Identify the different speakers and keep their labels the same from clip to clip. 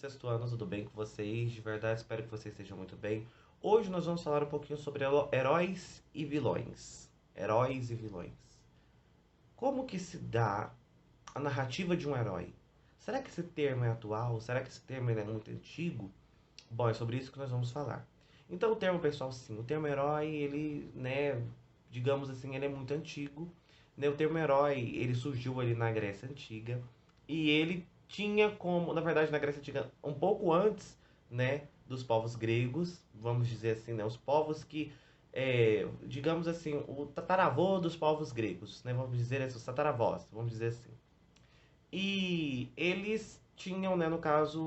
Speaker 1: sexto ano, tudo bem com vocês? De verdade, espero que vocês estejam muito bem. Hoje nós vamos falar um pouquinho sobre heróis e vilões. Heróis e vilões. Como que se dá a narrativa de um herói? Será que esse termo é atual? Será que esse termo é muito antigo? Bom, é sobre isso que nós vamos falar. Então, o termo, pessoal, sim, o termo herói, ele, né, digamos assim, ele é muito antigo. Né? O termo herói, ele surgiu ali na Grécia Antiga e ele tinha como, na verdade, na Grécia Antiga, um pouco antes, né, dos povos gregos, vamos dizer assim, né, os povos que, digamos assim, o tataravô dos povos gregos, né, vamos dizer assim, os tataravós, vamos dizer assim. E eles tinham, né, no caso,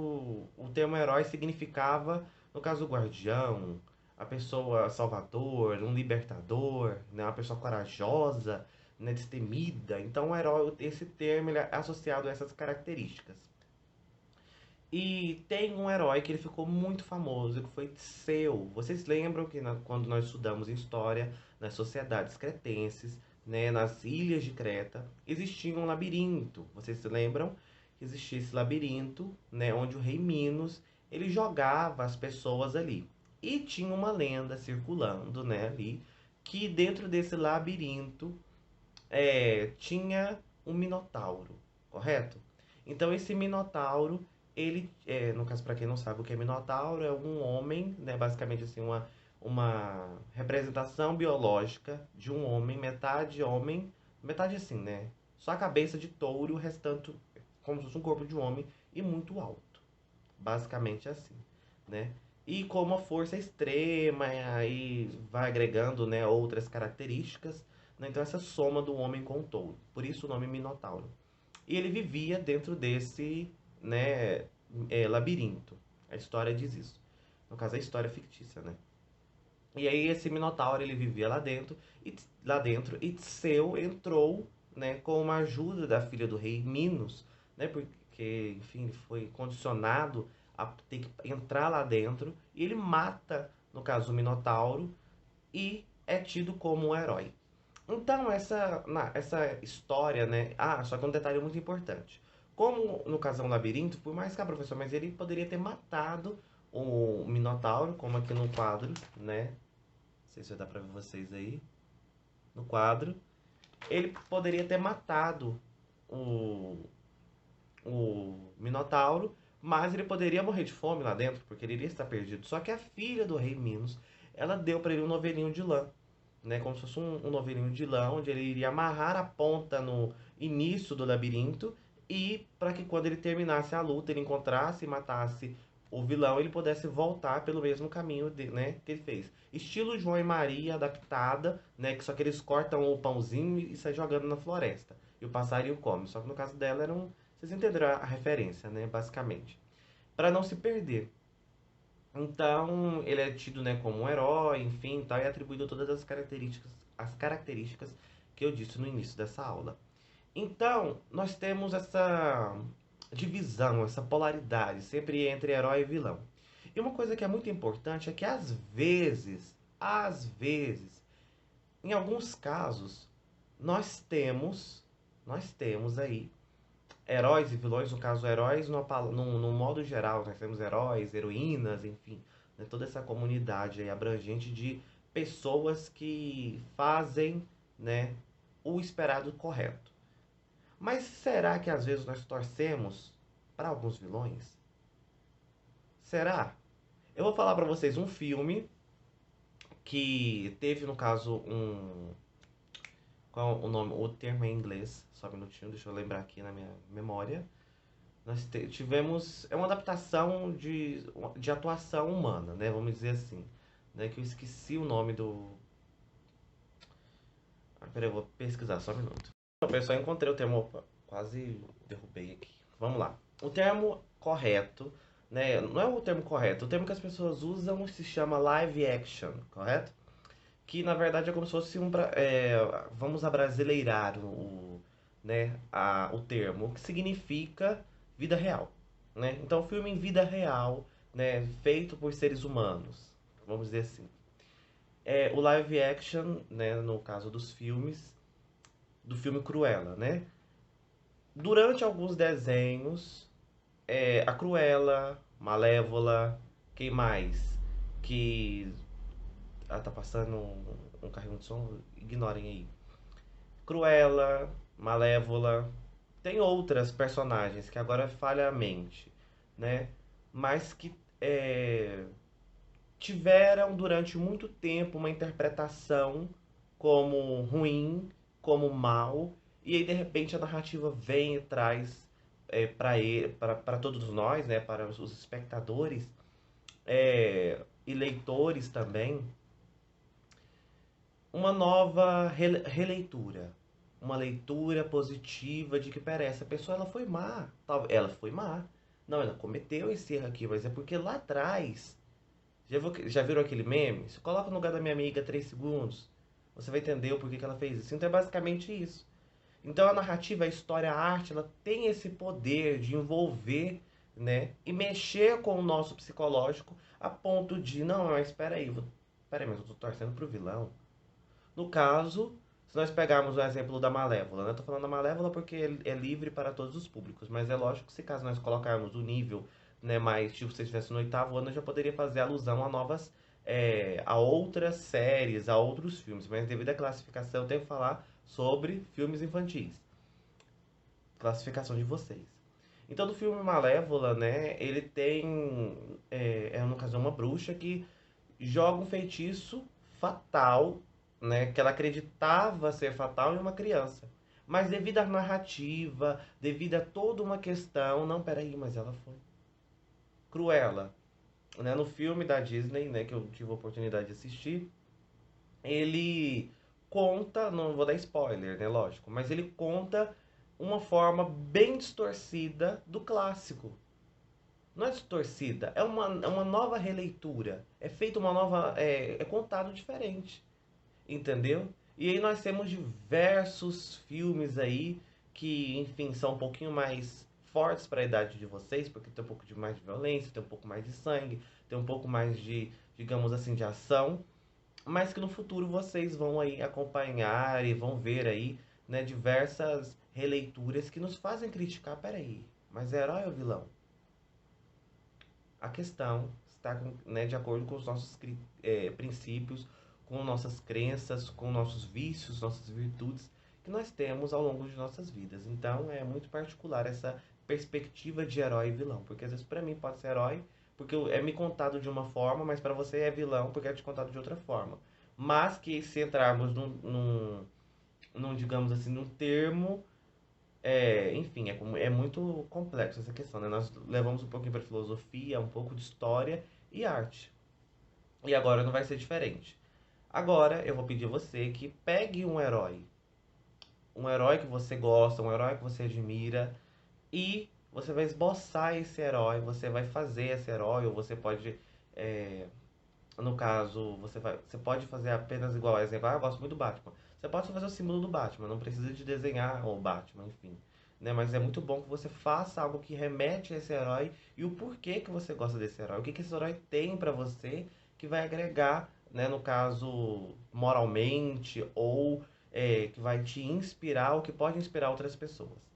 Speaker 1: o termo herói significava, no caso, o guardião, a pessoa salvador, um libertador, né, uma pessoa corajosa, né, destemida. Então, o herói, esse termo ele é associado a essas características. E tem um herói que ele ficou muito famoso, que foi Teseu. Vocês lembram que quando nós estudamos história, nas sociedades cretenses, né, nas ilhas de Creta, existia um labirinto. Vocês se lembram que existia esse labirinto, né, onde o rei Minos ele jogava as pessoas ali. E tinha uma lenda circulando, né, ali, que dentro desse labirinto tinha um minotauro, correto? Então esse minotauro, ele, no caso para quem não sabe o que é minotauro, é um homem, né, basicamente assim uma representação biológica de um homem, metade assim, né? Só a cabeça de touro, o restante como se fosse um corpo de um homem e muito alto. Basicamente assim, né? E com uma força extrema, aí vai agregando, né, outras características, né? Então essa soma do homem com o touro. Por isso o nome Minotauro. E ele vivia dentro desse, né, labirinto. A história diz isso. No caso, a história é fictícia, né? E aí esse Minotauro ele vivia lá dentro, e Tseu entrou, né, com uma ajuda da filha do rei Minos, né, porque, enfim, ele foi condicionado a ter que entrar lá dentro, e ele mata, no caso, o Minotauro, e é tido como um herói. Então, essa história, né? Ah, só que um detalhe muito importante. Como no caso é um labirinto, por mais que a professora, mas ele poderia ter matado o Minotauro, como aqui no quadro, né? Não sei se vai dar pra ver vocês aí. No quadro. Ele poderia ter matado o, o Minotauro, mas ele poderia morrer de fome lá dentro, porque ele iria estar perdido. Só que a filha do rei Minos, ela deu para ele um novelinho de lã, né? Como se fosse um novelinho de lã, onde ele iria amarrar a ponta no início do labirinto e para que quando ele terminasse a luta, ele encontrasse e matasse o vilão, ele pudesse voltar pelo mesmo caminho, né, que ele fez. Estilo João e Maria adaptada, né, que só que eles cortam o pãozinho e saem jogando na floresta. E o passarinho come. Só que no caso dela era um, vocês entenderam a referência, né, basicamente. Para não se perder. Então, ele é tido, né, como um herói, enfim, tal, e é atribuído todas as características que eu disse no início dessa aula. Então, nós temos essa divisão, essa polaridade sempre entre herói e vilão. E uma coisa que é muito importante é que às vezes, em alguns casos, nós temos aí heróis e vilões, no caso, heróis no modo geral, nós temos heróis, heroínas, enfim, né, toda essa comunidade aí abrangente de pessoas que fazem, né, o esperado correto. Mas será que às vezes nós torcemos para alguns vilões? Será? Eu vou falar para vocês um filme que teve, no caso, um. Qual o nome? O termo é em inglês, só um minutinho, deixa eu lembrar aqui na minha memória. Nós tivemos. É uma adaptação de atuação humana, né? Vamos dizer assim. Né? Que eu esqueci o nome do. Ah, peraí, eu vou pesquisar, só um minuto. Não, pessoal, encontrei o termo. Opa, quase derrubei aqui. Vamos lá. O termo correto, né? Não é o termo correto. O termo que as pessoas usam se chama live action, correto? Que na verdade é como se fosse vamos abrasileirar né, o termo, que significa vida real, né? Então, filme em vida real, né, feito por seres humanos, vamos dizer assim. O live action, né, no caso dos filmes, do filme Cruella, né? Durante alguns desenhos, A Cruella, Malévola, quem mais? Que. Ah, tá passando um carrinho de som, ignorem aí. Cruella, Malévola. Tem outras personagens que agora falha a mente, né? Mas que é, tiveram durante muito tempo uma interpretação como ruim, como mal, e aí de repente a narrativa vem e traz para todos nós, né, para os espectadores e leitores também, uma nova releitura, uma leitura positiva de que, pera, essa pessoa ela foi má, ela foi má, não, ela cometeu esse erro aqui, mas é porque lá atrás já viram aquele meme? Se coloca no lugar da minha amiga 3 segundos, você vai entender o porquê que ela fez isso. Então é basicamente isso. Então a narrativa, a história, a arte, ela tem esse poder de envolver, né, e mexer com o nosso psicológico a ponto de, não, mas espera aí, mas eu tô torcendo pro vilão. No caso, se nós pegarmos o exemplo da Malévola, né? Eu tô falando da Malévola porque é livre para todos os públicos, mas é lógico que se caso nós colocarmos o nível, né, mais tipo se estivesse no oitavo ano, eu já poderia fazer alusão a a outras séries, a outros filmes, mas devido à classificação eu tenho que falar sobre filmes infantis, classificação de vocês. Então, do filme Malévola, né, ele tem, no caso, uma bruxa que joga um feitiço fatal, né, que ela acreditava ser fatal em uma criança. Mas devido à narrativa, devido a toda uma questão, não, peraí, mas ela foi Cruella, né, no filme da Disney, né, que eu tive a oportunidade de assistir, ele conta, não vou dar spoiler, né, lógico, mas ele conta uma forma bem distorcida do clássico. Não é distorcida, é uma nova releitura. É feita uma nova. É contado diferente. Entendeu? E aí nós temos diversos filmes aí que, enfim, são um pouquinho mais fortes para a idade de vocês, porque tem um pouco de mais de violência, tem um pouco mais de sangue, tem um pouco mais de, digamos assim, de ação, mas que no futuro vocês vão aí acompanhar e vão ver aí, né, diversas releituras que nos fazem criticar, peraí, mas é herói ou vilão? A questão está, né, de acordo com os nossos princípios, com nossas crenças, com nossos vícios, nossas virtudes que nós temos ao longo de nossas vidas. Então é muito particular essa perspectiva de herói e vilão, porque às vezes para mim pode ser herói porque é me contado de uma forma, mas para você é vilão porque é te contado de outra forma. Mas que se entrarmos digamos assim, num termo enfim, é muito complexo essa questão, né? Nós levamos um pouquinho para filosofia, um pouco de história e arte. E agora não vai ser diferente. Agora eu vou pedir a você que pegue um herói que você gosta, um herói que você admira, e você vai esboçar esse herói, você vai fazer esse herói, ou você pode, é, no caso, você pode fazer apenas igual, exemplo, eu gosto muito do Batman. Você pode fazer o símbolo do Batman, não precisa de desenhar o Batman, enfim. Né? Mas é muito bom que você faça algo que remete a esse herói e o porquê que você gosta desse herói. O que esse herói tem pra você que vai agregar, né, no caso, moralmente ou que vai te inspirar ou que pode inspirar outras pessoas.